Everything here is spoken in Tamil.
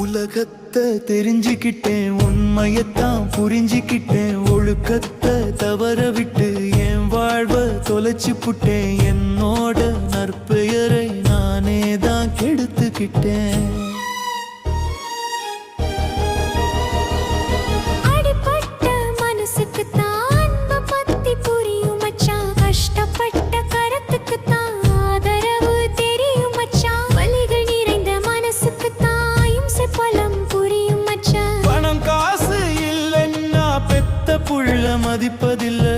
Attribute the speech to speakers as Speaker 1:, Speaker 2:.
Speaker 1: உலகத்தை தெரிஞ்சுக்கிட்டேன், உண்மையத்தான் புரிஞ்சுக்கிட்டேன். ஒழுக்கத்தை தவற விட்டு என் வாழ்வை தொலைச்சு புட்டேன். என்னோட நற்பெயரை நானே தான் கெடுத்துக்கிட்டேன். புள்ள மதிப்பதில்லை,